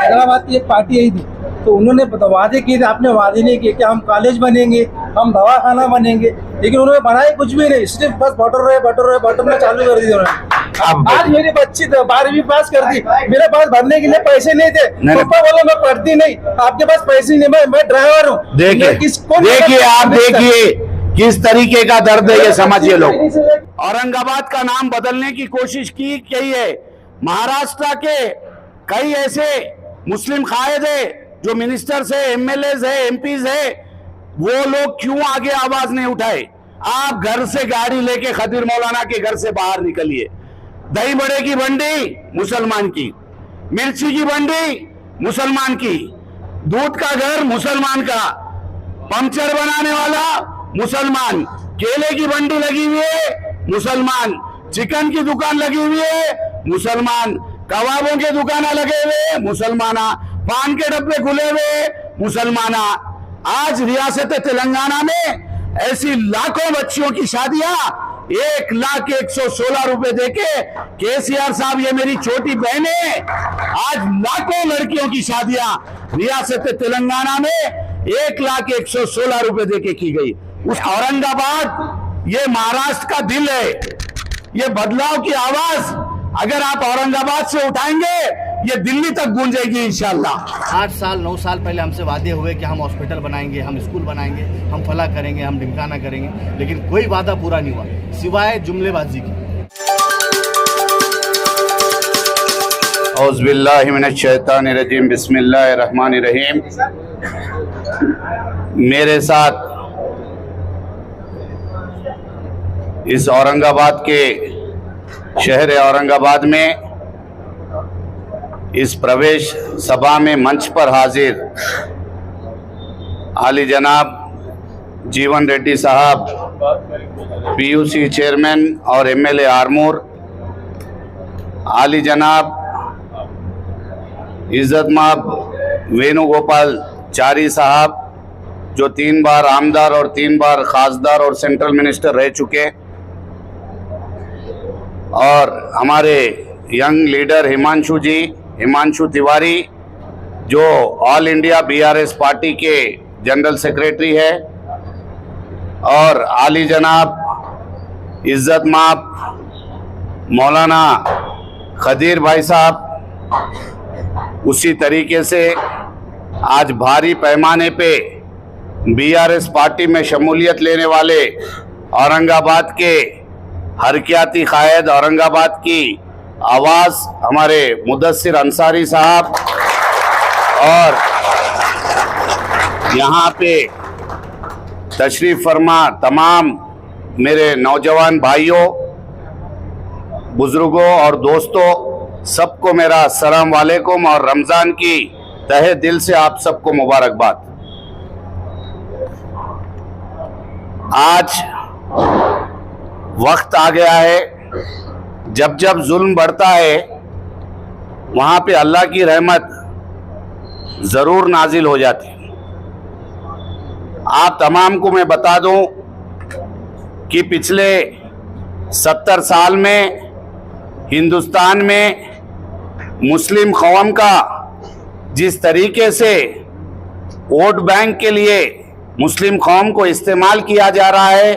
हैदराबाद की एक पार्टी आई थी, तो उन्होंने वादे किए थे, आपने वादे नहीं किए कि हम कॉलेज बनेंगे, हम दवाखाना बनेंगे, लेकिन उन्होंने बनाए कुछ भी नहीं, सिर्फ बस बटरना चालू कर दिया उन्होंने। आज मेरी बच्ची 12वीं पास कर दी, मेरे पास भरने के लिए पैसे नहीं थे, पापा बोला मैं पढ़ती नहीं, आपके पास पैसे नहीं, मैं ड्राइवर हूँ। देखिए आप देखिए किस तरीके का दर्द है, ये समझिए लोग। औरंगाबाद का नाम बदलने की कोशिश की गई है। महाराष्ट्र के कई ऐसे मुस्लिम कायद है जो मिनिस्टर्स है, एमएलएज है, एमपीज है, वो लोग क्यों आगे आवाज नहीं उठाए? आप घर से गाड़ी लेके खदीर मौलाना के घर से बाहर निकलिए, दही बड़े की बंडी मुसलमान की, मिर्ची की बंडी मुसलमान की, दूध का घर मुसलमान का, पंक्चर बनाने वाला मुसलमान, केले की बंडी लगी हुई है मुसलमान, चिकन की दुकान लगी हुई है मुसलमान, कबाबों के दुकान लगे हुए मुसलमाना, पान के डब्बे खुले हुए मुसलमाना। आज रियासत तेलंगाना में ऐसी लाखों बच्चियों की शादियां 1,116 रुपए देके, केसीआर साहब ये मेरी छोटी बहन है, आज लाखों लड़कियों की शादियां रियासत तेलंगाना में 1,116 रुपए देके की गई। उस औरंगाबाद ये महाराष्ट्र का दिल है, ये बदलाव की आवाज अगर आप औरंगाबाद से उठाएंगे ये दिल्ली तक गूंजेगी इंशाल्लाह। 8 साल 9 साल पहले हमसे वादे हुए कि हम हॉस्पिटल बनाएंगे, हम स्कूल बनाएंगे, हम फला करेंगे, हम ढिमकाना करेंगे, लेकिन कोई वादा पूरा नहीं हुआ सिवाय जुमलेबाजी की। औज़ुबिल्लाहि मिनश्शैतानिर्रजीम, बिस्मिल्लाहिर्रहमानिर्रहीम। मेरे साथ इस औरंगाबाद के शहर औरंगाबाद में इस प्रवेश सभा में मंच पर हाजिर आली जनाब जीवन रेड्डी साहब, पीयूसी चेयरमैन और एमएलए आरमूर, आली जनाब इज्जतमाब वेणुगोपाल चारी साहब जो 3 बार आमदार और 3 बार खासदार और सेंट्रल मिनिस्टर रह चुके, और हमारे यंग लीडर हिमांशु तिवारी जो ऑल इंडिया बीआरएस पार्टी के जनरल सेक्रेटरी है, और आली जनाब इज्जत माप मौलाना खदीर भाई साहब। उसी तरीके से आज भारी पैमाने पे बीआरएस पार्टी में शमूलियत लेने वाले औरंगाबाद के हरकियाती कायद, औरंगाबाद की आवाज़ हमारे मुदस्सिर अंसारी साहब, और यहाँ पे तशरीफ़ फरमा तमाम मेरे नौजवान भाइयों, बुजुर्गों और दोस्तों, सबको मेरा अस्सलाम वालेकुम और रमज़ान की तहे दिल से आप सबको मुबारकबाद। आज वक्त आ गया है, जब जब जुल्म बढ़ता है वहाँ पे अल्लाह की रहमत ज़रूर नाजिल हो जाती है। आप तमाम को मैं बता दूं कि पिछले 70 साल में हिंदुस्तान में मुस्लिम कौम का जिस तरीके से वोट बैंक के लिए मुस्लिम कौम को इस्तेमाल किया जा रहा है,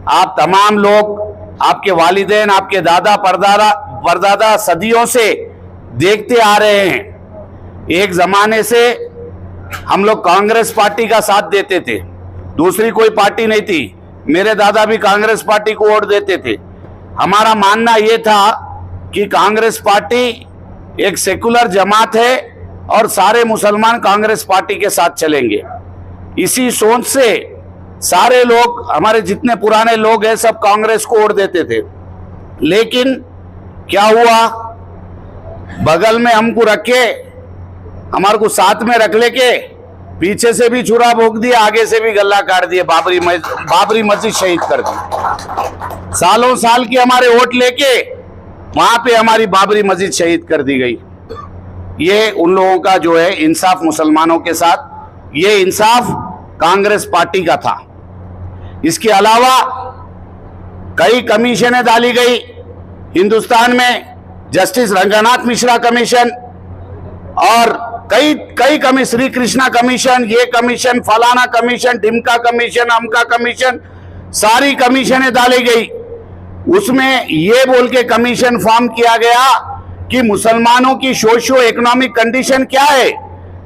आप तमाम लोग, आपके वालिदैन, आपके दादा परदादा सदियों से देखते आ रहे हैं। एक ज़माने से हम लोग कांग्रेस पार्टी का साथ देते थे, दूसरी कोई पार्टी नहीं थी। मेरे दादा भी कांग्रेस पार्टी को वोट देते थे। हमारा मानना ये था कि कांग्रेस पार्टी एक सेकुलर जमात है और सारे मुसलमान कांग्रेस पार्टी के साथ चलेंगे। इसी सोच से सारे लोग, हमारे जितने पुराने लोग हैं, सब कांग्रेस को वोट देते थे। लेकिन क्या हुआ, बगल में हमको रखे, हमारे को साथ में रख लेके पीछे से भी छुरा भोंक दिया, आगे से भी गला काट दिए, बाबरी मस्जिद शहीद कर दी। सालों साल की हमारे वोट लेके वहां पे हमारी बाबरी मस्जिद शहीद कर दी गई। ये उन लोगों का जो है इंसाफ मुसलमानों के साथ, ये इंसाफ कांग्रेस पार्टी का था। इसके अलावा कई कमीशनें डाली गई हिंदुस्तान में, जस्टिस रंगनाथ मिश्रा कमीशन, और कई कई श्री कृष्णा कमीशन, ये कमीशन, फलाना कमीशन, ढिमका कमीशन, अमका कमीशन, सारी कमीशनें डाली गई। उसमें ये बोल के कमीशन फॉर्म किया गया कि मुसलमानों की सोशियो इकोनॉमिक कंडीशन क्या है,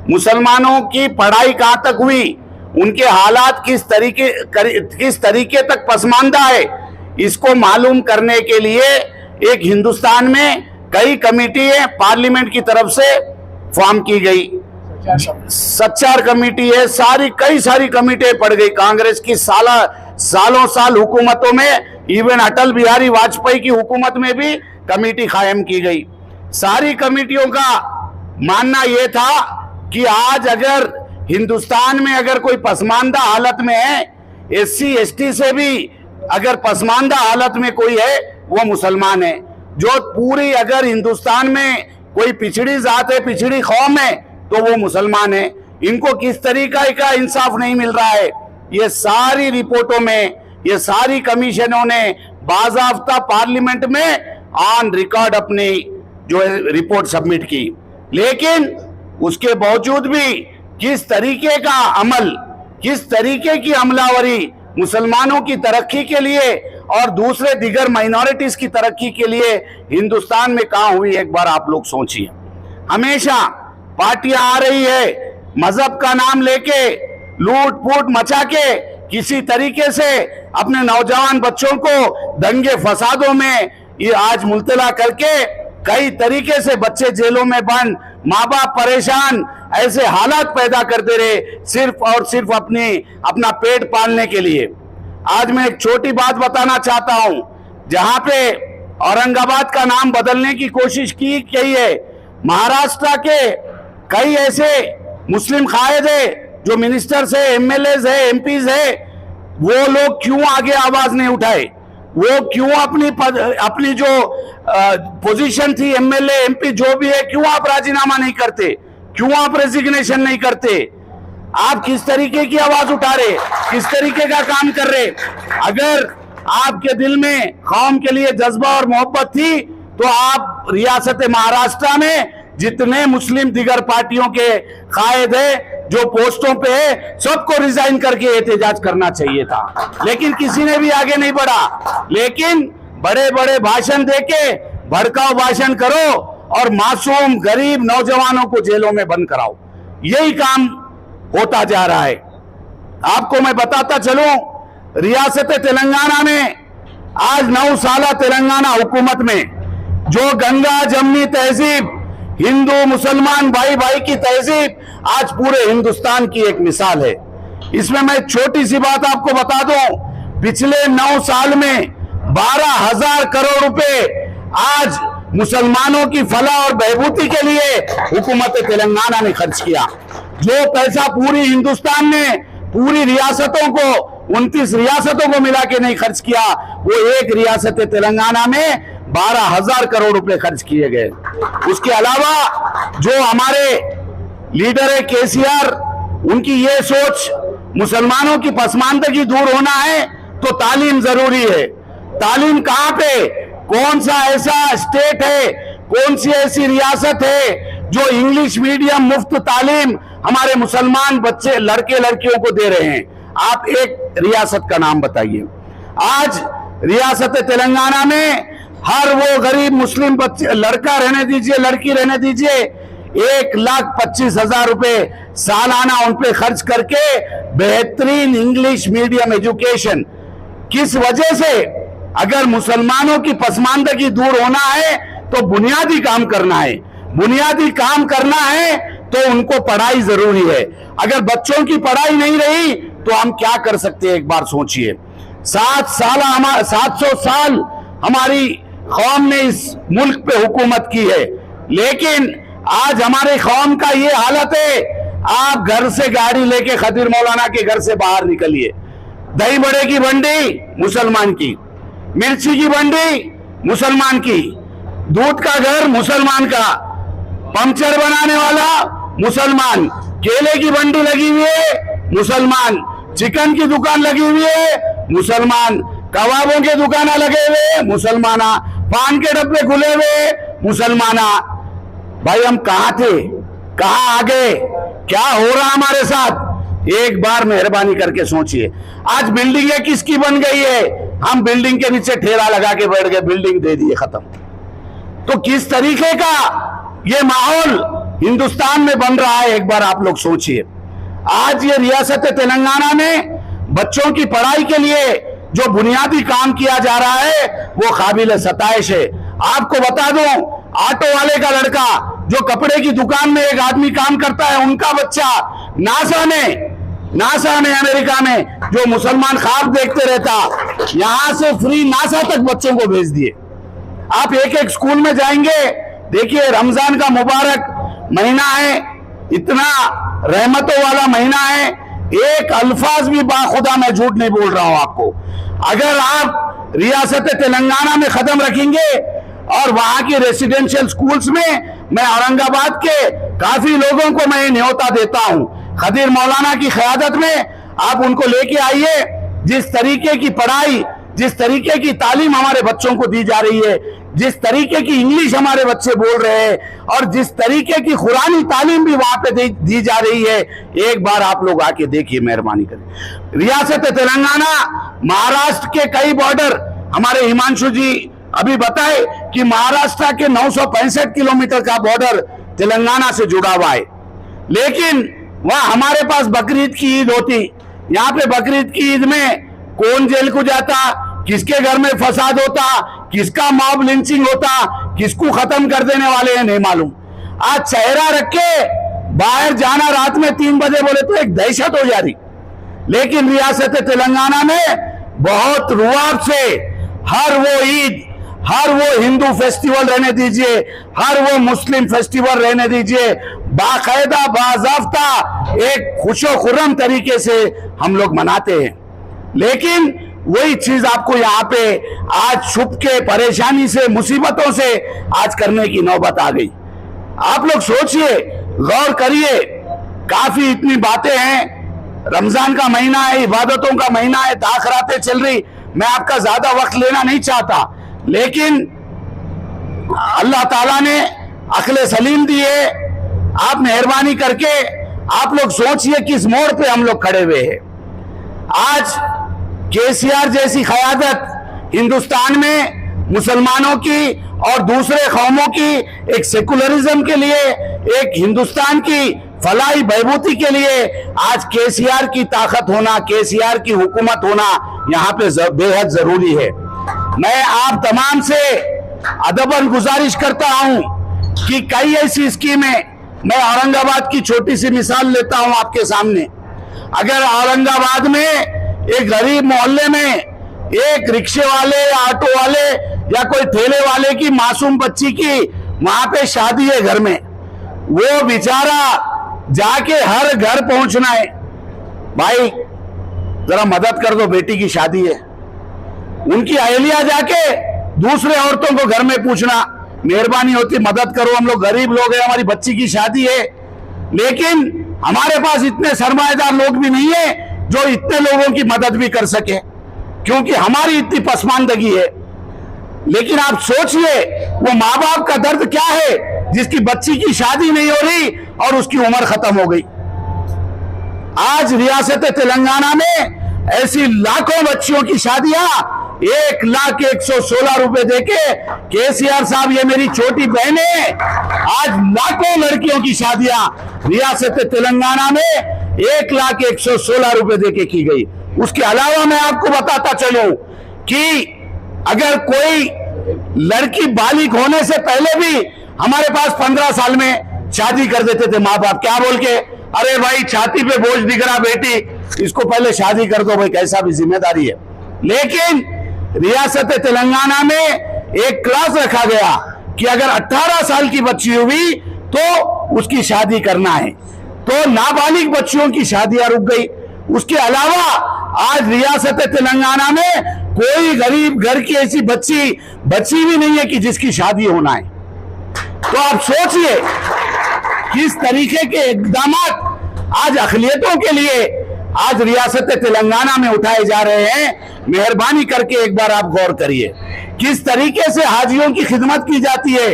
मुसलमानों की पढ़ाई कहां तक हुई, उनके हालात किस तरीके तक पसमानदा है, इसको मालूम करने के लिए एक हिंदुस्तान में कई कमेटियां पार्लियामेंट की तरफ से फॉर्म की गई। सच्चार कमेटी है, कई सारी कमेटियां पड़ गई कांग्रेस की सालों साल हुकूमतों में, इवन अटल बिहारी वाजपेयी की हुकूमत में भी कमेटी कायम की गई। सारी कमेटियों का मानना यह था कि आज अगर हिंदुस्तान में अगर कोई पसमानदा हालत में है, एससी एसटी से भी अगर पसमानदा हालत में कोई है, वो मुसलमान है। जो पूरी अगर हिंदुस्तान में कोई पिछड़ी जात है, पिछड़ी कौम है, तो वो मुसलमान है। इनको किस तरीके का इंसाफ नहीं मिल रहा है, ये सारी रिपोर्टों में, ये सारी कमीशनों ने बाज़ाब्ता पार्लियामेंट में ऑन रिकॉर्ड अपनी जो है रिपोर्ट सबमिट की। लेकिन उसके बावजूद भी किस तरीके का अमल, किस तरीके की अमलावरी मुसलमानों की तरक्की के लिए और दूसरे दिगर माइनॉरिटीज की तरक्की के लिए हिंदुस्तान में कहां हुई, एक बार आप लोग सोचिए। हमेशा पार्टियां आ रही है, मजहब का नाम लेके लूट फूट मचा के किसी तरीके से अपने नौजवान बच्चों को दंगे फसादों में ये आज मुल्तला करके कई तरीके से बच्चे जेलों में बंद, माँ बाप परेशान, ऐसे हालात पैदा करते रहे सिर्फ और सिर्फ अपना पेट पालने के लिए। आज मैं एक छोटी बात बताना चाहता हूं, जहां पे औरंगाबाद का नाम बदलने की कोशिश की गई है, महाराष्ट्र के कई ऐसे मुस्लिम कायद है जो मिनिस्टर्स है, एमएलएज है, एमपीज है, वो लोग क्यों आगे आवाज नहीं उठाए? वो क्यों अपनी जो पोजीशन थी, एमएलए एमपी जो भी है, क्यों आप राजीनामा नहीं करते? क्यों आप रेजिग्नेशन नहीं करते? आप किस तरीके की आवाज उठा रहे, किस तरीके का काम कर रहे? अगर आपके दिल में कौम के लिए जज्बा और मोहब्बत थी तो आप रियासत महाराष्ट्र में जितने मुस्लिम दिगर पार्टियों के कायद है, जो पोस्टों पे है, सबको रिजाइन करके एहतजाज करना चाहिए था। लेकिन किसी ने भी आगे नहीं बढ़ा। लेकिन बड़े बड़े भाषण देके भड़काऊ भाषण करो और मासूम गरीब नौजवानों को जेलों में बंद कराओ, यही काम होता जा रहा है। आपको मैं बताता चलूं, रियासत तेलंगाना में आज 9 साल तेलंगाना हुकूमत में जो गंगा जमनी तहजीब, हिंदू मुसलमान भाई भाई की तहजीब आज पूरे हिंदुस्तान की एक मिसाल है। इसमें मैं छोटी सी बात आपको बता दूं, पिछले 9 साल में 12,000 करोड़ रुपए आज मुसलमानों की फलाह और बहबूदी के लिए हुकूमत तेलंगाना ने खर्च किया। जो पैसा पूरी हिंदुस्तान में पूरी रियासतों को 29 रियासतों को मिला के नहीं खर्च किया, वो एक रियासत तेलंगाना में 12,000 करोड़ रुपए खर्च किए गए। उसके अलावा जो हमारे लीडर है केसीआर, उनकी ये सोच मुसलमानों की पसमानदगी दूर होना है तो तालीम जरूरी है। तालीम कहां पे, कौन सा ऐसा स्टेट है, कौन सी ऐसी रियासत है जो इंग्लिश मीडियम मुफ्त तालीम हमारे मुसलमान बच्चे लड़के लड़कियों को दे रहे हैं? आप एक रियासत का नाम बताइए। आज रियासत तेलंगाना में हर वो गरीब मुस्लिम बच्चे, लड़का रहने दीजिए लड़की रहने दीजिए, 1,25,000 रुपए सालाना उन पे खर्च करके बेहतरीन इंग्लिश मीडियम एजुकेशन। किस वजह से? अगर मुसलमानों की पसमानदगी दूर होना है तो बुनियादी काम करना है, बुनियादी काम करना है तो उनको पढ़ाई जरूरी है। अगर बच्चों की पढ़ाई नहीं रही तो हम क्या कर सकते हैं, एक बार सोचिए। 700 साल हमारी कौम ने इस मुल्क पे हुकूमत की है, लेकिन आज हमारे कौम का ये हालत है, आप घर से गाड़ी लेके खदीर मौलाना के घर से बाहर निकलिए, दही बड़े की बंडी मुसलमान की, मिर्ची की बंडी मुसलमान की, दूध का घर मुसलमान का, पंक्चर बनाने वाला मुसलमान, केले की बंडी लगी हुई है मुसलमान, चिकन की दुकान लगी हुई है मुसलमान, कबाबों के दुकाना लगे हुए मुसलमाना, पान के डब्बे खुले हुए मुसलमाना। भाई हम कहां थे? कहां आ गए, क्या हो रहा हमारे साथ, एक बार मेहरबानी करके सोचिए। आज बिल्डिंगें किसकी बन गई है, हम बिल्डिंग के नीचे ठेला लगा के बैठ गए, बिल्डिंग दे दिए, खत्म। तो किस तरीके का ये माहौल हिंदुस्तान में बन रहा है, एक बार आप लोग सोचिए। आज ये रियासत तेलंगाना में बच्चों की पढ़ाई के लिए जो बुनियादी काम किया जा रहा है वो काबिल सताइश है। आपको बता दूं, ऑटो वाले का लड़का जो कपड़े की दुकान में एक आदमी काम करता है, उनका बच्चा नासा ने अमेरिका में जो मुसलमान ख्वाब देखते रहता, यहां से फ्री नासा तक बच्चों को भेज दिए। आप एक एक स्कूल में जाएंगे, देखिए रमजान का मुबारक महीना है, इतना रहमतों वाला महीना है, एक अल्फाज भी बाखुदा मैं झूठ नहीं बोल रहा हूं आपको। अगर आप रियासत तेलंगाना में कदम रखेंगे और वहां के रेसिडेंशियल स्कूल्स में, मैं औरंगाबाद के काफी लोगों को मैं न्योता देता हूं, खदीर मौलाना की क़यादत में आप उनको लेके आइए। जिस तरीके की पढ़ाई, जिस तरीके की तालीम हमारे बच्चों को दी जा रही है, जिस तरीके की इंग्लिश हमारे बच्चे बोल रहे हैं और जिस तरीके की कुरानी तालीम भी वहां पे दी जा रही है, एक बार आप लोग आके देखिए, मेहरबानी करें। रियासत तेलंगाना महाराष्ट्र के कई बॉर्डर, हमारे हिमांशु जी अभी बताए कि महाराष्ट्र के 965 किलोमीटर का बॉर्डर तेलंगाना से जुड़ा हुआ है, लेकिन वहां हमारे पास बकरीद की ईद होती, यहाँ पे बकरीद की ईद में कौन जेल को जाता, किसके घर में फसाद होता, किसका मॉब लिंचिंग होता, किसको खत्म कर देने वाले हैं नहीं मालूम। आज चेहरा रख के बाहर जाना रात में 3 बजे बोले तो एक दहशत हो जा रही, लेकिन रियासत तेलंगाना में बहुत रुआब से हर वो ईद, हर वो हिंदू फेस्टिवल रहने दीजिए, हर वो मुस्लिम फेस्टिवल रहने दीजिए, बाकायदा बाज़ाब्ता एक खुशो खुर्रम तरीके से हम लोग मनाते हैं। लेकिन वही चीज आपको यहाँ पे आज छुप के परेशानी से, मुसीबतों से आज करने की नौबत आ गई। आप लोग सोचिए, गौर करिए, काफी इतनी बातें हैं, रमजान का महीना है, इबादतों का महीना है, ताखरातें चल रही, मैं आपका ज्यादा वक्त लेना नहीं चाहता, लेकिन अल्लाह ताला ने अक्ल सलीम दी है। आप मेहरबानी करके आप लोग सोचिए किस मोड़ पे हम लोग खड़े हुए हैं। आज केसीआर जैसी क़यादत हिंदुस्तान में मुसलमानों की और दूसरे कौमों की एक सेकुलरिज्म के लिए, एक हिंदुस्तान की फलाही बहबूदी के लिए आज केसीआर की ताकत होना, केसीआर की हुकूमत होना यहाँ पे बेहद जरूरी है। मैं आप तमाम से अदबन गुजारिश करता हूँ कि कई ऐसी स्कीमें, मैं औरंगाबाद की छोटी सी मिसाल लेता हूँ आपके सामने। अगर औरंगाबाद में एक गरीब मोहल्ले में एक रिक्शे वाले या ऑटो वाले या कोई ठेले वाले की मासूम बच्ची की वहां पे शादी है घर में, वो बेचारा जाके हर घर पहुंचना है, भाई जरा मदद कर दो, बेटी की शादी है। उनकी अहलिया जाके दूसरे औरतों को घर में पूछना, मेहरबानी होती मदद करो, हम लोग गरीब लोग हैं, हमारी बच्ची की शादी है। लेकिन हमारे पास इतने सरमाएदार लोग भी नहीं है जो इतने लोगों की मदद भी कर सके, क्योंकि हमारी इतनी पसमानदगी है। लेकिन आप सोचिए वो माँ बाप का दर्द क्या है जिसकी बच्ची की शादी नहीं हो रही और उसकी उम्र खत्म हो गई। आज रियासत तेलंगाना में ऐसी लाखों बच्चियों की शादियां 1,116 रुपए देके, केसीआर साहब ये मेरी छोटी बहन है, आज लाखों लड़कियों की शादियां रियासत तेलंगाना में 1,116 रुपए देके की गई। उसके अलावा मैं आपको बताता चलूं कि अगर कोई लड़की बालिग होने से पहले भी हमारे पास 15 साल में शादी कर देते थे माँ बाप, क्या बोल के, अरे भाई छाती पे बोझ दिख रहा बेटी, इसको पहले शादी कर दो भाई, कैसा भी जिम्मेदारी है। लेकिन रियासत तेलंगाना में एक क्लास रखा गया कि अगर 18 साल की बच्ची हुई तो उसकी शादी करना है, तो नाबालिग बच्चियों की शादियां रुक गई। उसके अलावा आज रियासत तेलंगाना में कोई गरीब घर की ऐसी बच्ची भी नहीं है कि जिसकी शादी होना है। तो आप सोचिए किस तरीके के इकदाम आज अक़लियतों के लिए आज रियासत तेलंगाना में उठाए जा रहे हैं। मेहरबानी करके एक बार आप गौर करिए किस तरीके से हाजियों की खिदमत की जाती है,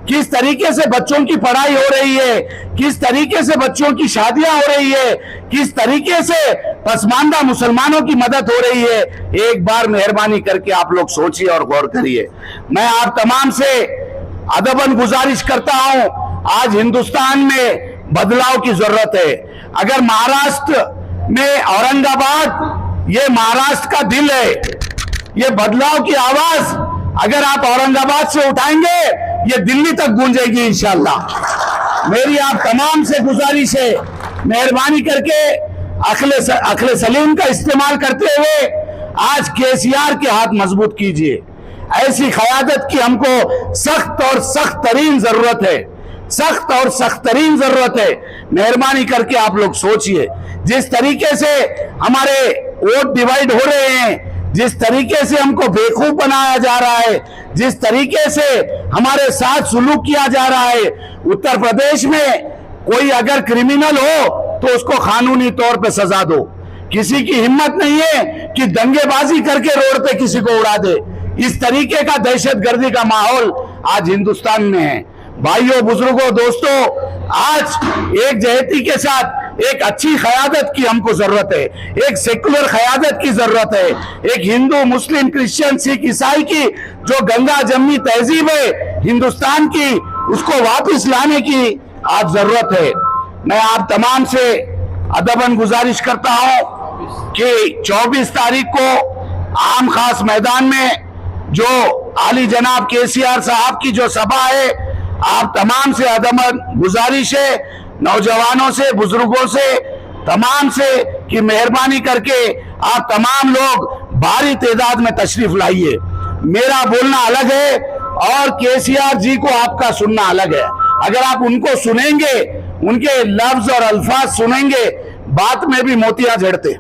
किस तरीके से बच्चों की पढ़ाई हो रही है, किस तरीके से बच्चों की शादियां हो रही है, किस तरीके से पसमानदा मुसलमानों की मदद हो रही है, एक बार मेहरबानी करके आप लोग सोचिए और गौर करिए। मैं आप तमाम से अदबन गुजारिश करता हूं, आज हिंदुस्तान में बदलाव की जरूरत है। अगर महाराष्ट्र में औरंगाबाद ये महाराष्ट्र का दिल है, ये बदलाव की आवाज अगर आप औरंगाबाद से उठाएंगे ये दिल्ली तक गूंजेगी इंशाअल्लाह। मेरी आप तमाम से गुजारिश है, मेहरबानी करके अखले सलीम का इस्तेमाल करते हुए आज केसीआर के हाथ मजबूत कीजिए। ऐसी क़यादत की हमको सख्त और सख्त तरीन जरूरत है, सख्त और सख्त तरीन जरूरत है। मेहरबानी करके आप लोग सोचिए, जिस तरीके से हमारे वोट डिवाइड हो रहे हैं, जिस तरीके से हमको बेवकूफ बनाया जा रहा है, जिस तरीके से हमारे साथ सुलूक किया जा रहा है, उत्तर प्रदेश में कोई अगर क्रिमिनल हो तो उसको कानूनी तौर पे सजा दो। किसी की हिम्मत नहीं है कि दंगेबाजी करके रोड पे किसी को उड़ा दे। इस तरीके का दहशतगर्दी का माहौल आज हिंदुस्तान में है। भाइयों, बुजुर्गों, दोस्तों, आज एक जहती के साथ एक अच्छी क़यादत की हमको जरूरत है, एक सेकुलर क़यादत की जरूरत है, एक हिंदू, मुस्लिम, क्रिश्चियन, सिख, ईसाई की जो गंगा जमनी तहजीब है हिंदुस्तान की, उसको वापस लाने की आज जरूरत है। मैं आप तमाम से अदबन गुजारिश करता हूं कि 24 तारीख को आम खास मैदान में जो आली जनाब केसीआर साहब की जो सभा है, आप तमाम से अदबन गुजारिश है, नौजवानों से, बुजुर्गों से, तमाम से कि मेहरबानी करके आप तमाम लोग भारी तादाद में तशरीफ लाइए। मेरा बोलना अलग है और केसीआर जी को आपका सुनना अलग है। अगर आप उनको सुनेंगे, उनके लफ्ज और अल्फाज सुनेंगे, बात में भी मोतियां जड़ते।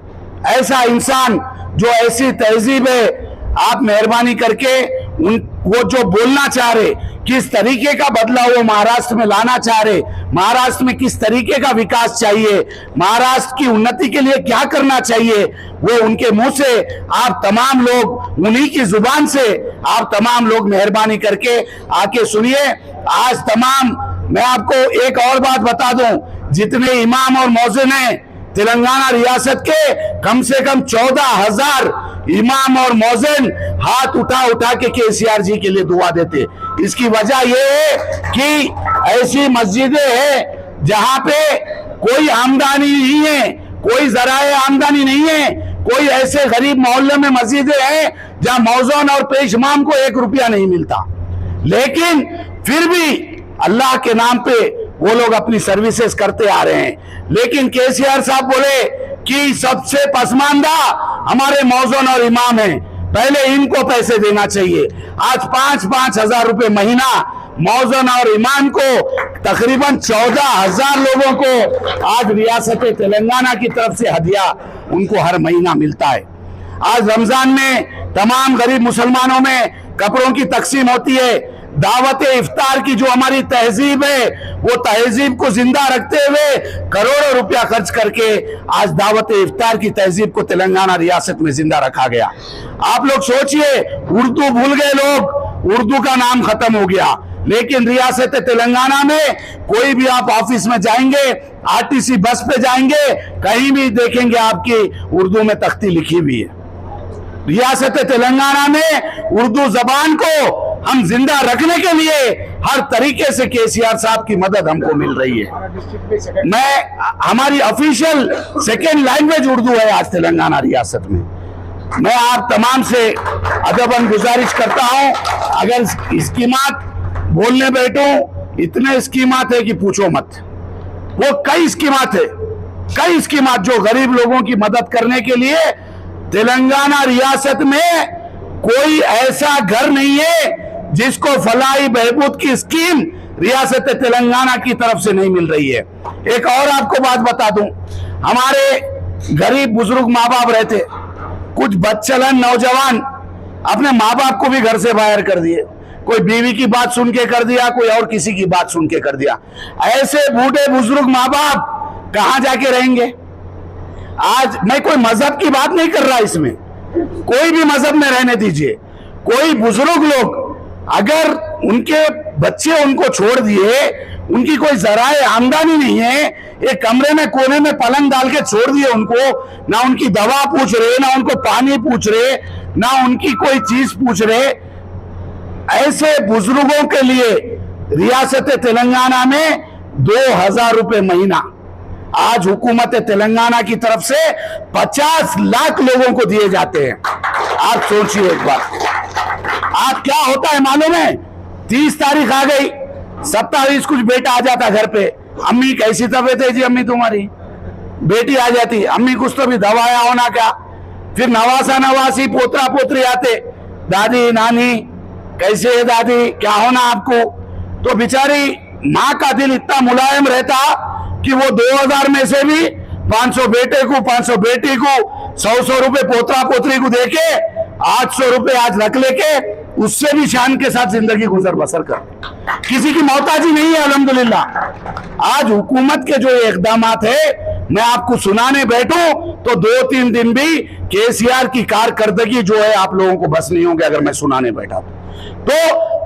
ऐसा इंसान जो ऐसी तहजीब है, आप मेहरबानी करके वो जो बोलना चाह रहे, किस तरीके का बदलाव वो महाराष्ट्र में लाना चाह रहे, महाराष्ट्र में किस तरीके का विकास चाहिए, महाराष्ट्र की उन्नति के लिए क्या करना चाहिए, वो उनके मुंह से आप तमाम लोग, उन्हीं की जुबान से आप तमाम लोग मेहरबानी करके आके सुनिए। आज तमाम, मैं आपको एक और बात बता दूं, जितने इमाम और मौज़िन हैं तेलंगाना रियासत के, कम से कम 14,000 इमाम और मौज़िन हाथ उठा उठा के केसीआर जी के लिए दुआ देते। इसकी वजह यह है कि ऐसी मस्जिदें हैं जहां पे कोई आमदनी नहीं है, कोई जराए आमदनी नहीं है, कोई ऐसे गरीब मोहल्ले में मस्जिदें हैं जहां मौज़िन और पेश इमाम को 1 रुपया नहीं मिलता, लेकिन फिर भी अल्लाह के नाम पे वो लोग अपनी सर्विसेज करते आ रहे हैं। लेकिन केसीआर साहब बोले कि सबसे पसमानदा हमारे मौज़िन और इमाम हैं, पहले इनको पैसे देना चाहिए। आज 5-5 हजार रुपए महीना मौज़िन और इमाम को, तकरीबन 14,000 लोगों को आज रियासत तेलंगाना की तरफ से हदिया उनको हर महीना मिलता है। आज रमजान में तमाम गरीब मुसलमानों में कपड़ों की तकसीम होती है। दावत इफ्तार की जो हमारी तहजीब है, वो तहजीब को जिंदा रखते हुए करोड़ों रुपया खर्च करके आज दावत इफ्तार की तहजीब को तेलंगाना रियासत में जिंदा रखा गया। आप लोग सोचिए, उर्दू भूल गए लोग, उर्दू का नाम खत्म हो गया, लेकिन रियासत तेलंगाना में कोई भी आप ऑफिस में जाएंगे, आरटीसी बस पे जाएंगे, कहीं भी देखेंगे आपकी उर्दू में तख्ती लिखी हुई है। रियासत तेलंगाना में उर्दू जबान को हम जिंदा रखने के लिए हर तरीके से केसीआर साहब की मदद हमको मिल रही है। हमारी ऑफिशियल सेकेंड लैंग्वेज उर्दू है आज तेलंगाना रियासत में। मैं आप तमाम से अदबन गुजारिश करता हूं, अगर स्कीमात बोलने बैठूं, इतने स्कीमात है कि पूछो मत। वो कई स्कीमात है, कई स्कीमात जो गरीब लोगों की मदद करने के लिए तेलंगाना रियासत में कोई ऐसा घर नहीं है जिसको फलाही बहबूद की स्कीम रियासत तेलंगाना की तरफ से नहीं मिल रही है। एक और आपको बात बता दूं, हमारे गरीब बुजुर्ग माँ बाप रहते, कुछ बच्चलन नौजवान अपने माँ बाप को भी घर से बाहर कर दिए, कोई बीवी की बात सुन के कर दिया, कोई और किसी की बात सुन के कर दिया। ऐसे बूढ़े बुजुर्ग माँ बाप कहां जाके रहेंगे? आज मैं कोई मजहब की बात नहीं कर रहा, इसमें कोई भी मजहब में रहने दीजिए, कोई बुजुर्ग लोग अगर उनके बच्चे उनको छोड़ दिए, उनकी कोई जराए आमदनी नहीं है, एक कमरे में कोने में पलंग डाल के छोड़ दिए उनको, ना उनकी दवा पूछ रहे, ना उनको पानी पूछ रहे, ना उनकी कोई चीज पूछ रहे। ऐसे बुजुर्गों के लिए रियासत तेलंगाना में 2000 रुपए महीना आज हुकूमत तेलंगाना की तरफ से 50 लाख लोगों को दिए जाते हैं। आप सोचिए एक बार, आप क्या होता है मालूम है, 30 तारीख आ गई, 27 कुछ बेटा आ जाता घर पे, अम्मी कैसी तबीयत है जी अम्मी तुम्हारी, बेटी आ जाती, अम्मी कुछ तो भी दवाया होना क्या, फिर नवासा नवासी पोतरा पोतरी आते, दादी नानी कैसे है दादी, क्या होना आपको। तो बेचारी माँ का दिल इतना मुलायम रहता कि वो 2000 में से भी 500 बेटे को, 500 बेटी को, 100 रुपए पोतरा पोतरी को देके 800 रुपए आज रख लेके उससे भी शान के साथ जिंदगी गुजर बसर कर, किसी की मोहताजी नहीं है अल्हम्दुलिल्लाह। आज हुकूमत के जो इकदाम है, मैं आपको सुनाने बैठूं तो 2-3 दिन भी केसीआर की कारकर्दगी जो है आप लोगों को बस नहीं होंगे अगर मैं सुनाने बैठा तो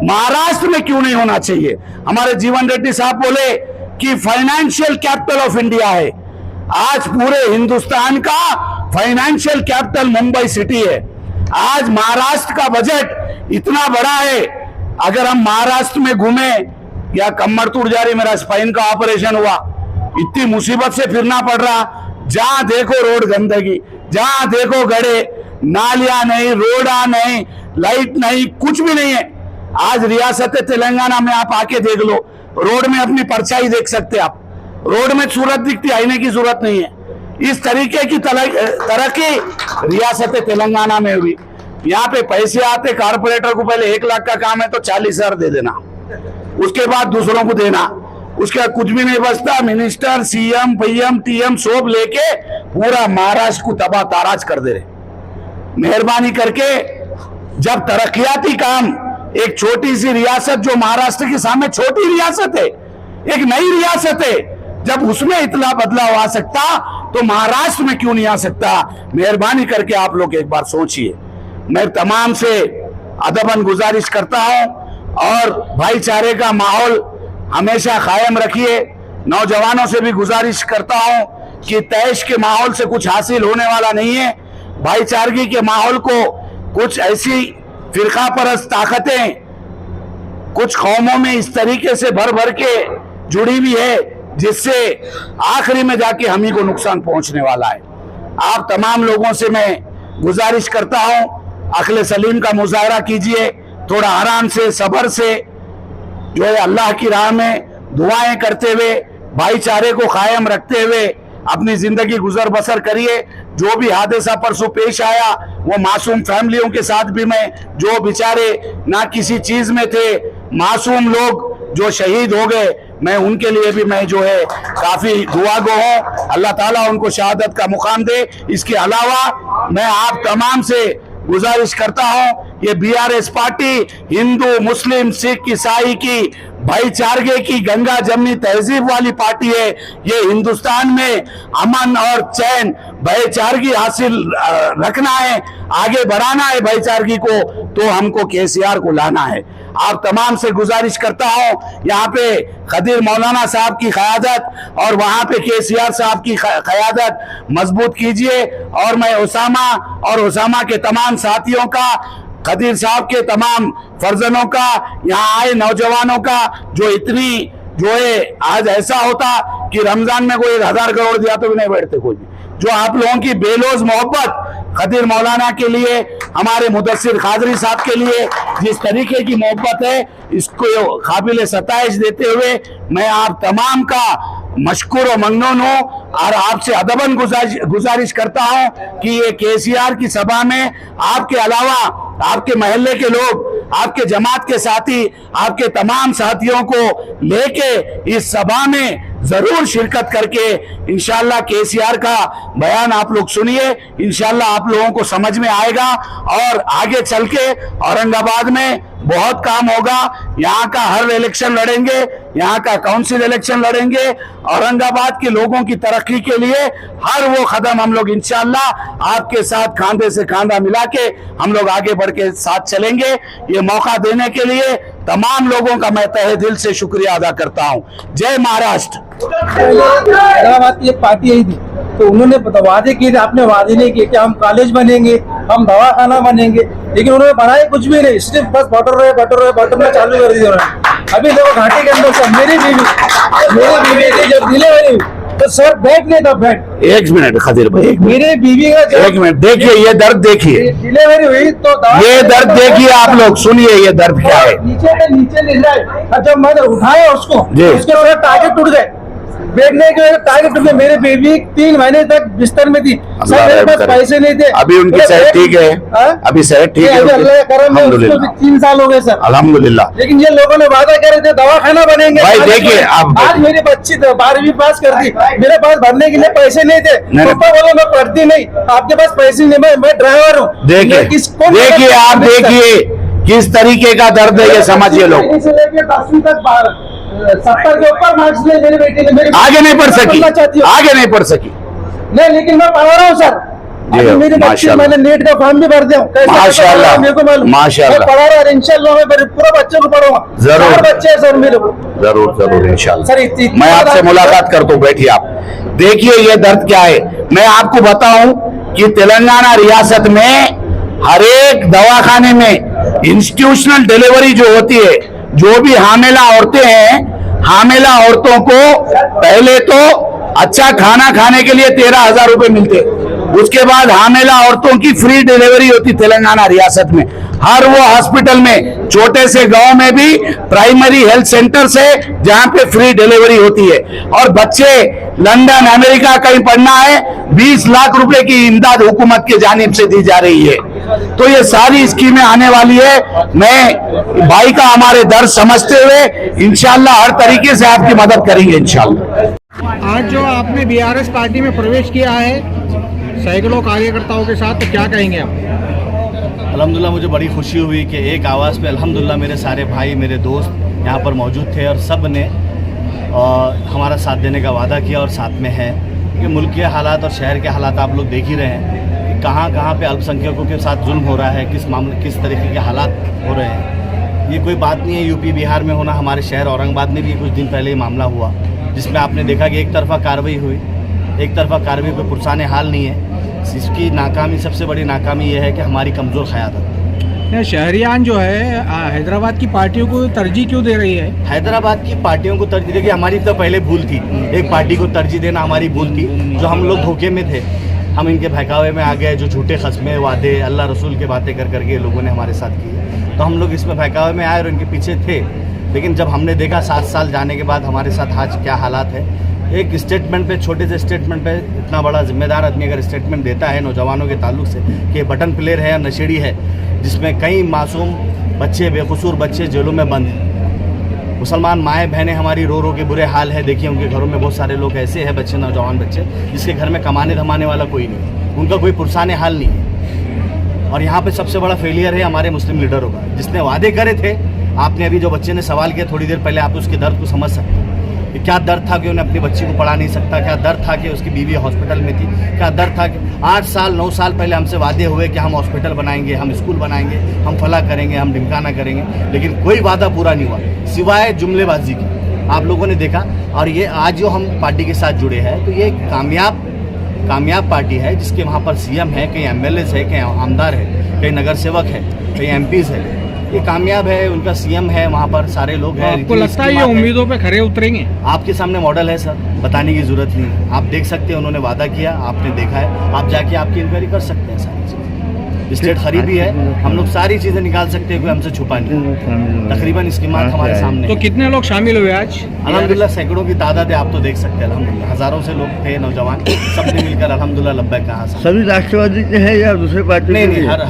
महाराष्ट्र में क्यों नहीं होना चाहिए। हमारे जीवन रेड्डी साहब बोले कि फाइनेंशियल कैपिटल ऑफ इंडिया है, आज पूरे हिंदुस्तान का फाइनेंशियल कैपिटल मुंबई सिटी है। आज महाराष्ट्र का बजट इतना बड़ा है, अगर हम महाराष्ट्र में घूमे, या कमर टूट जा रही, मेरा स्पाइन का ऑपरेशन हुआ, इतनी मुसीबत से फिरना पड़ रहा, जहां देखो रोड गंदगी, जहां देखो गड्ढे, नालियां नहीं, रोडा नहीं, लाइट नहीं, कुछ भी नहीं है। आज रियासत तेलंगाना में आप आके देख लो, रोड में अपनी परछाई देख सकते आप, रोड में सूरत दिखती, आईने की जरूरत नहीं है। इस तरीके की तरक्की रियासत तेलंगाना में हुई। यहाँ पे पैसे आते, कारपोरेटर को पहले 1 लाख का काम है तो 40,000 दे देना, उसके बाद दूसरों को देना, उसका कुछ भी नहीं बचता। मिनिस्टर, सीएम, पीएम, टीएम सब लेके पूरा महाराष्ट्र को तबाह ताराज कर दे रहे। मेहरबानी करके जब तरक्याती काम, एक छोटी सी रियासत जो महाराष्ट्र के सामने छोटी रियासत है, एक नई रियासत है, जब उसमें इतना बदलाव आ सकता तो महाराष्ट्र में क्यों नहीं आ सकता। मेहरबानी करके आप लोग एक बार सोचिए। मैं तमाम से अदबन गुजारिश करता हूं और भाईचारे का माहौल हमेशा कायम रखिए। नौजवानों से भी गुजारिश करता हूं कि तैश के माहौल से कुछ हासिल होने वाला नहीं है। भाईचारगी के माहौल को कुछ ऐसी फिरका परस्त ताकतें कुछ कौमों में इस तरीके से भर भर के जुड़ी हुई है जिससे आखिरी में जाके हम ही को नुकसान पहुंचने वाला है। आप तमाम लोगों से मैं गुजारिश करता हूं, अक्ल सलीम का मुजाहरा कीजिए, थोड़ा आराम से, सब्र से, जो है अल्लाह की राह में दुआएं करते हुए, भाईचारे को कायम रखते हुए अपनी जिंदगी गुजर बसर करिए। जो भी हादसा परसों पेश आया, वो मासूम फैमिलियों के साथ भी मैं, जो बेचारे ना किसी चीज में थे, मासूम लोग जो शहीद हो गए, मैं उनके लिए भी मैं जो है काफी दुआगो हूं। अल्लाह ताला उनको शहादत का मुकाम दे। इसके अलावा मैं आप तमाम से गुजारिश करता हूं, ये बीआरएस पार्टी हिंदू, मुस्लिम, सिख, ईसाई की भाईचारे की गंगा जमनी तहजीब वाली पार्टी है। ये हिंदुस्तान में अमन और चैन, भाईचारगी हासिल रखना है, आगे बढ़ाना है भाईचारगी को, तो हमको केसीआर को लाना है। आप तमाम से गुजारिश करता हूं, यहाँ पे खदीर मौलाना साहब की क़यादत और वहाँ पे केसीआर साहब की क़यादत मजबूत कीजिए। और मैं उसामा और उसामा के तमाम साथियों का, खदीर साहब के तमाम फर्जनों का, यहाँ आए नौजवानों का, जो इतनी जो है आज ऐसा होता कि रमजान में कोई 1000 करोड़ दिया तो भी नहीं बैठते कोई भी, जो आप लोगों की बेलोज मोहब्बत खदीर मौलाना के लिए, हमारे मुदस्सिर कादरी साहब के लिए जिस तरीके की मोहब्बत है, इसको काबिल सताइश देते हुए मैं आप तमाम का मशकूर और ममनून हूं और आपसे अदबन गुजारिश करता हूं कि ये केसीआर की सभा में आपके अलावा आपके महल्ले के लोग, आपके जमात के साथी, आपके तमाम साथियों को लेके इस सभा में जरूर शिरकत करके इंशाल्लाह केसीआर का बयान आप लोग सुनिए। इंशाल्लाह आप लोगों को समझ में आएगा और आगे चल के औरंगाबाद में बहुत काम होगा। यहाँ का हर इलेक्शन लड़ेंगे, यहाँ का काउंसिल इलेक्शन लड़ेंगे। औरंगाबाद के लोगों की तरक्की के लिए हर वो कदम हम लोग इंशाल्लाह आपके साथ खांधे से खांधा मिला के हम लोग आगे बढ़ के साथ चलेंगे। ये मौका देने के लिए तमाम लोगों का मैं तहे दिल से शुक्रिया अदा करता हूँ। जय महाराष्ट्र। हैदराबाद की एक पार्टी आई थी, तो उन्होंने वादे किए थे, आपने वादे नहीं किए कि हम कॉलेज बनेंगे, हम दवाखाना बनेंगे, लेकिन उन्होंने बनाया कुछ भी नहीं, सिर्फ बस बटोरना चालू कर दिया उन्होंने। अभी देखो घाटी के अंदर सब मेरी बीवी की जब डिलीवरी हुई तो सर बेड नहीं था, बेड। एक मिनट खदीर भाई, मेरे बीवी का एक मिनट देखिए, ये दर्द देखिए, डिलीवरी हुई तो ये दर्द देखिए आप लोग, सुनिए ये दर्द क्या है। नीचे ले जाए और जब मैंने उठाया उसको, जी। उसके बाद टारगेट टूट गए, बैठने के टारगेट टूट गए। मेरे बेबी 3 महीने तक बिस्तर में थी, सर मेरे पास पैसे नहीं थे। अभी उनकी सेहत ठीक है, अभी सेहत ठीक है, अल्लाह का करम है, उसको भी 3 साल हो गए सर, अल्हम्दुलिल्लाह। लेकिन ये लोगों ने वादा करे थे दवाखाना बनेंगे। भाई देखिए, अब आज मेरी बच्ची 12वीं पास कर दी, मेरे पास भरने के लिए पैसे नहीं थे। पापा बोले मैं पढ़ती नहीं, आपके पास पैसे नहीं, मैं ड्राइवर हूँ। देखिए आप देखिए किस तरीके का दर्द है, ये समझिए लोग। 10वीं तक 70 के ऊपर मार्क्स ले मेरी बेटी ने, मेरी आगे नहीं पढ़ सकी, आगे नहीं पढ़ सकी। नहीं, लेकिन मैं पढ़ा रहा हूँ सर। अभी मेरी बच्ची, मैंने नेट का फॉर्म भी भर दिया हूँ, माशाल्लाह, मेरे को मालूम, माशाल्लाह, मैं पढ़ा रहा हूँ। इंशाल्लाह मैं पूरा बच्चों को पढ़ाऊंगा। जरूर। 4 बच्चे हैं सर मेरे को। जरूर इंशाल्लाह। सर मैं आपसे मुलाकात करता हूँ, बैठिए आप। देखिए ये दर्द क्या है, मैं आपको बताऊं कि तेलंगाना रियासत में हर एक दवाखाने में इंस्टीट्यूशनल डिलीवरी जो होती है, जो भी हामिला औरतें हैं, हामिला औरतों को पहले तो अच्छा खाना खाने के लिए 13,000 रुपए मिलते, उसके बाद हामिला औरतों की फ्री डिलीवरी होती तेलंगाना रियासत में। हर वो हॉस्पिटल में, छोटे से गांव में भी प्राइमरी हेल्थ सेंटर से जहां पे फ्री डिलीवरी होती है। और बच्चे लंदन अमेरिका कहीं पढ़ना है, 20 लाख रुपए की इमदाद हुकूमत की जानिब से दी जा रही है। तो ये सारी स्कीमें आने वाली है। मैं भाई का हमारे दर्द समझते हुए इंशाल्लाह हर तरीके से आपकी मदद करेंगे इंशाल्लाह। आज जो आपने बीआरएस पार्टी में प्रवेश किया है सैकड़ों कार्यकर्ताओं के साथ, तो क्या कहेंगे आप? अल्हम्दुलिल्लाह मुझे बड़ी खुशी हुई कि एक आवाज़ पे अल्हम्दुलिल्लाह मेरे सारे भाई, मेरे दोस्त यहाँ पर मौजूद थे और सब ने हमारा साथ देने का वादा किया और साथ में है। कि मुल्क के हालात और शहर के हालात आप लोग देख ही रहे हैं कि कहाँ पे अल्पसंख्यकों के साथ जुल्म हो रहा है, किस तरीके के हालात हो रहे हैं। ये कोई बात नहीं है यूपी बिहार में होना, हमारे शहर औरंगाबाद में भी कुछ दिन पहले ये मामला हुआ, जिसमें आपने देखा कि एक तरफा कार्रवाई हुई, एक तरफा कार्रवाई कोई पुरसाने हाल नहीं है। इसकी नाकामी, सबसे बड़ी नाकामी ये है कि हमारी कमज़ोर क़यादत। शहरियान जो है हैदराबाद की पार्टियों को तरजीह क्यों दे रही है? हैदराबाद की पार्टियों को तरजीह देखिए, हमारी तो पहले भूल थी, एक पार्टी को तरजीह देना हमारी भूल थी, जो हम लोग धोखे में थे, हम इनके बहकावे में आ गए, जो झूठे खस्मे वादे अल्लाह रसूल के बातें कर करके लोगों ने हमारे साथ की, तो हम लोग इसमें बहकावे में आए और इनके पीछे थे। लेकिन जब हमने देखा 7 साल जाने के बाद हमारे साथ आज क्या हालात है, एक स्टेटमेंट पे, छोटे से स्टेटमेंट पे इतना बड़ा जिम्मेदार आदमी अगर स्टेटमेंट देता है नौजवानों के ताल्लुक से कि बटन प्लेयर है या नशेड़ी है, जिसमें कई मासूम बच्चे, बेकसूर बच्चे जेलों में बंद हैं। मुसलमान माएँ बहनें हमारी रो रो के बुरे हाल है। देखिए उनके घरों में बहुत सारे लोग ऐसे हैं, बच्चे, नौजवान बच्चे, जिसके घर में कमाने धमाने वाला कोई नहीं, उनका कोई पुरसाने हाल नहीं है। और यहाँ पे सबसे बड़ा फेलियर है हमारे मुस्लिम लीडरों का, जिसने वादे करे थे। आपने अभी जो बच्चे ने सवाल किया थोड़ी देर पहले, आप उसके दर्द को समझ सकते हैं कि क्या दर्द था कि उन्हें अपनी बच्ची को पढ़ा नहीं सकता, क्या दर्द था कि उसकी बीवी हॉस्पिटल में थी, क्या दर्द था कि 8 साल 9 साल पहले हमसे वादे हुए कि हम हॉस्पिटल बनाएंगे, हम स्कूल बनाएंगे, हम फला करेंगे, हम ढिमकाना करेंगे, लेकिन कोई वादा पूरा नहीं हुआ सिवाय जुमलेबाजी की। आप लोगों ने देखा। और ये आज जो हम पार्टी के साथ जुड़े हैं, तो ये कामयाब पार्टी है, जिसके वहाँ पर सीएम है, कहीं एमएलए है, कहीं आमदार है, कहीं नगर सेवक है, कहीं एमपीज है। ये कामयाब है, उनका सीएम है, वहाँ पर सारे लोग हैं। आपको लगता है ये उम्मीदों पे खरे उतरेंगे? आपके सामने मॉडल है सर, बताने की जरूरत नहीं है, आप देख सकते हैं। उन्होंने वादा किया, आपने देखा है, आप जाके आपकी इंक्वायरी कर सकते हैं। सारी चीज़ स्टेट खरीदी है, हम लोग सारी चीज़ें निकाल सकते हैं, कोई हमसे छुपा नहीं। तकरीबन स्कीमात हमारे सामने। तो कितने लोग शामिल हुए आज? अल्हम्दुलिल्लाह सैकड़ों की तादाद है, आप तो देख सकते हैं। अल्हम्दुलिल्लाह हज़ारों से लोग थे, नौजवान, सबने मिलकर अल्हम्दुलिल्लाह लब्बैक कहा। सभी राष्ट्रवादी के हैं या दूसरे पार्टी? नहीं, हर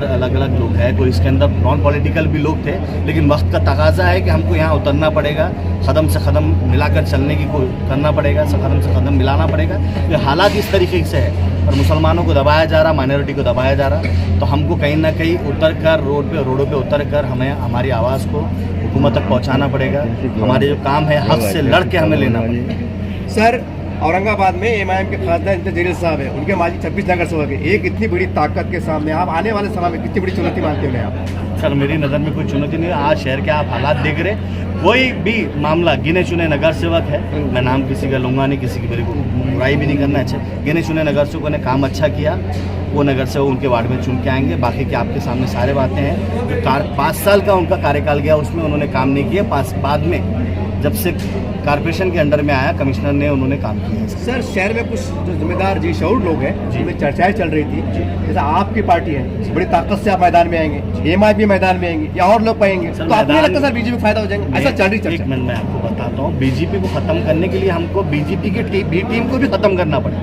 अलग अलग लोग हैं। कोई इसके अंदर नॉन पॉलिटिकल भी लोग थे, लेकिन वक्त का तकाजा है कि हमको यहाँ उतरना पड़ेगा, कदम से कदम मिलाकर चलने की करना पड़ेगा, कदम से कदम मिलाना पड़ेगा। ये हालात इस तरीके से है और मुसलमानों को दबाया जा रहा, माइनॉरिटी को दबाया जा रहा। तो हमको कहीं ना कहीं उतर कर रोडों पे उतर कर हमें हमारी आवाज़ को हुकूमत तक पहुंचाना पड़ेगा। हमारे जो काम है हक से लड़ के हमें लेना पड़ेगा। सर, औरंगाबाद में एमआईएम के खासदार इंतजार जलील साहब है, उनके माजी 26 नगर सेवक है। एक इतनी बड़ी ताकत के सामने आप आने वाले समय में कितनी बड़ी चुनौती मानते हैं आप? सर, मेरी नज़र में कोई चुनौती नहीं है। आज शहर के आप हालात देख रहे, कोई भी मामला गिने चुने नगर सेवक है, मैं नाम किसी का लूँगा नहीं, किसी की मेरे को बुराई भी नहीं करना। अच्छा, गिने चुने नगर सेवकों ने काम अच्छा किया, वो नगर सेवक उनके वार्ड में चुन के आएंगे। बाकी के आपके सामने सारे बातें हैं। जो 5 साल का उनका कार्यकाल गया उसमें उन्होंने काम नहीं किया। बाद में जब से कारपोरेशन के अंडर में आया कमिश्नर ने, उन्होंने काम किया। सर, शहर में कुछ जो जिम्मेदार जी शऊर लोग हैं जिनमें चर्चाएं चल रही थी, जैसे आपकी पार्टी है, बड़ी ताकत से आप मैदान में आएंगे, एमआईएम भी मैदान में आएंगे या और लोग पाएंगे, तो आपको नहीं लगता सर बीजेपी फायदा हो जाएंगे? ऐसा चल रही चर्चा। एक मिनट मैं आपको बताता हूँ, बीजेपी को खत्म करने के लिए हमको बीजेपी की टीम को भी खत्म करना पड़ेगा।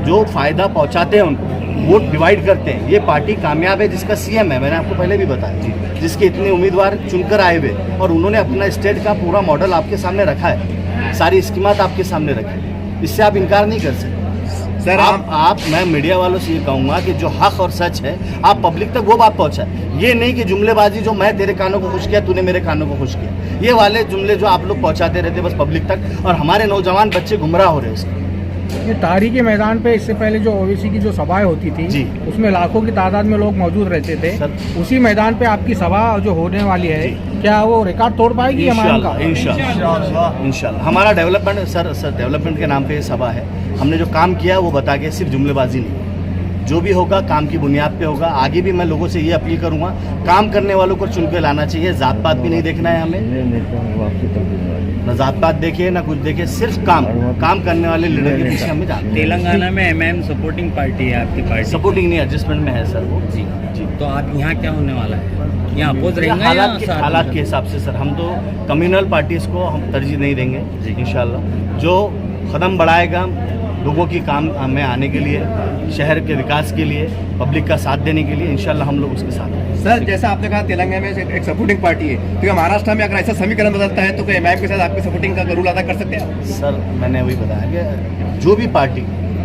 जो फायदा पहुँचाते हैं उनको वोट डिवाइड करते हैं। ये पार्टी कामयाब है जिसका सीएम है, मैंने आपको पहले भी बताया, जिसके इतने उम्मीदवार चुनकर आए हुए और उन्होंने अपना स्टेट का पूरा मॉडल आपके सामने रखा है, सारी स्कीमात आपके सामने रखी, इससे आप इनकार नहीं कर सकते। सर, आप मैं मीडिया वालों से ये कहूँगा कि जो हक और सच है आप पब्लिक तक वो बात पहुँचाए। ये नहीं कि जुमलेबाजी, जो मैं तेरे कानों को खुश किया तूने मेरे कानों को खुश किया, ये वाले जुमले जो आप लोग पहुँचाते रहते बस पब्लिक तक, और हमारे नौजवान बच्चे गुमराह हो रहे हैं इसके। ये तारीख के मैदान पे इससे पहले जो ओवैसी की जो सभाएं होती थी जी, उसमें लाखों की तादाद में लोग मौजूद रहते थे। उसी मैदान पे आपकी सभा जो होने वाली है, क्या वो रिकॉर्ड तोड़ पाएगी? इंशाल्लाह हमारा डेवलपमेंट सर डेवलपमेंट के नाम पे ये सभा है। हमने जो काम किया वो बता के, सिर्फ जुमलेबाजी नहीं, जो भी होगा काम की बुनियाद पे होगा। आगे भी मैं लोगों से ये अपील करूंगा, काम करने वालों को चुन के लाना चाहिए। जात पात भी नहीं देखना है हमें, न जात पात देखिए ना कुछ देखिए, सिर्फ काम करने वाले लीडर के पीछे हमें जाना। तेलंगाना में एमआईएम सपोर्टिंग पार्टी है आपकी पार्टी? सपोर्टिंग नहीं, एडजस्टमेंट में है सर वो। जी जी। तो आप यहाँ क्या होने वाला है? यहाँ अपोज रहेंगे? हालात के हिसाब से सर, हम तो कम्युनल पार्टीज को हम तरजीह नहीं देंगे इंशाल्लाह। जो कदम बढ़ाएगा लोगों की काम में आने के लिए, शहर के विकास के लिए, पब्लिक का साथ देने के लिए, इंशाल्लाह हम लोग उसके साथ हैं। सर, जैसा आपने कहा तेलंगाना में एक सपोर्टिंग पार्टी है, तो क्या महाराष्ट्र में अगर ऐसा समीकरण बदलता है तो क्या एमआईएम के साथ आपकी सपोर्टिंग का रोल अदा कर सकते हैं? सर, मैंने वही बताया कि जो भी पार्टी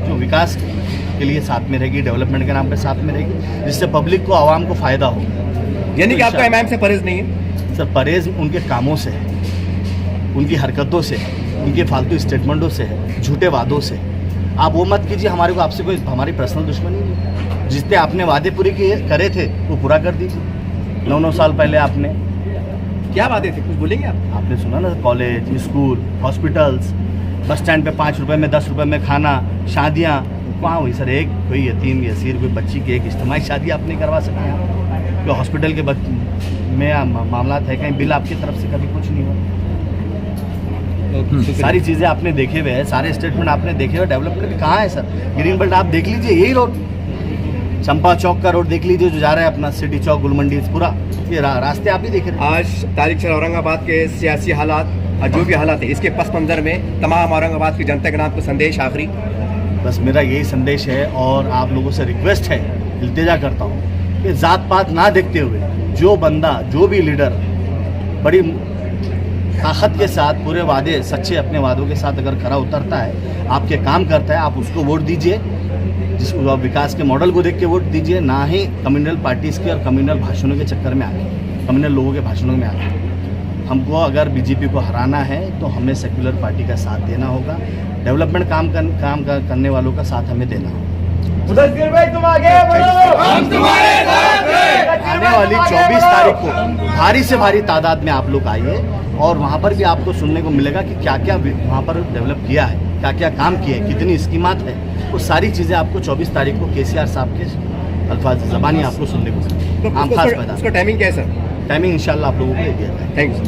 जो विकास के लिए साथ में रहेगी, डेवलपमेंट के नाम पे साथ में रहेगी, जिससे पब्लिक को, आवाम को फ़ायदा हो। यानी कि आपका एमआईएम से परहेज नहीं है? सर, परहेज उनके कामों से है, उनकी हरकतों से है, उनके फालतू स्टेटमेंटों से है, झूठे वादों से। आप वो मत कीजिए, हमारे को आपसे कोई हमारी पर्सनल दुश्मनी नहीं। जिससे आपने वादे पूरे करे थे वो पूरा कर दीजिए। 9 साल पहले आपने क्या वादे थे, कुछ बोलेंगे आप? आपने सुना ना, college, school, hospitals, bus stand पे 5 रुपए में 10 रुपए में खाना, शादियाँ वहाँ हुई सर। एक कोई यतीम यसीर कोई बच्ची की एक इज्तिमाई शादी आप नहीं करवा सकते हैं? कोई हॉस्पिटल के में मामला है, कहीं बिल आपकी तरफ से कभी कुछ नहीं हुआ। सारी चीज़ें आपने देखे हुए हैं, सारे स्टेटमेंट आपने देखे हुए। डेवलपमेंट कहाँ है सर? ग्रीन बेल्ट आप देख लीजिए, यही रोड, चंपा चौक का रोड देख लीजिए जो जा रहा है अपना सिटी चौक, गुलमंडी, पूरा ये रास्ते आप ही देख रहे हैं। आज तारीख से औरंगाबाद के सियासी हालात और जो भी हालात है, इसके पस मंजर में तमाम औरंगाबाद की जनता के नाम को संदेश आखिरी? बस मेरा यही संदेश है और आप लोगों से रिक्वेस्ट है, इल्तिजा करता हूँ कि जात पात ना देखते हुए जो बंदा, जो भी लीडर बड़ी ताकत के साथ, पूरे वादे सच्चे अपने वादों के साथ अगर खरा उतरता है, आपके काम करता है, आप उसको वोट दीजिए। जिस विकास के मॉडल को देख के वोट दीजिए, ना ही कम्युनल पार्टीज़ के और कम्युनल भाषणों के चक्कर में आके, कम्युनल लोगों के भाषणों में आके। हमको अगर बीजेपी को हराना है तो हमें सेक्युलर पार्टी का साथ देना होगा, डेवलपमेंट काम करने वालों का साथ हमें देना होगा। तुम आगे बढ़ो, हम तुम्हारे साथ हैं। आने वाली 24 तारीख को भारी से भारी तादाद में आप लोग आइए और वहाँ पर भी आपको सुनने को मिलेगा कि क्या क्या वहाँ पर डेवलप किया है, क्या क्या काम किए हैं, कितनी स्कीमात है, वो सारी चीज़ें आपको 24 तारीख को केसीआर साहब के अल्फाज ज़बानी आपको सुनने को मिलेगी। तो उसका टाइमिंग क्या है सर? टाइमिंग इंशाल्लाह आप लोगों को दे दिया जाए। Thank you.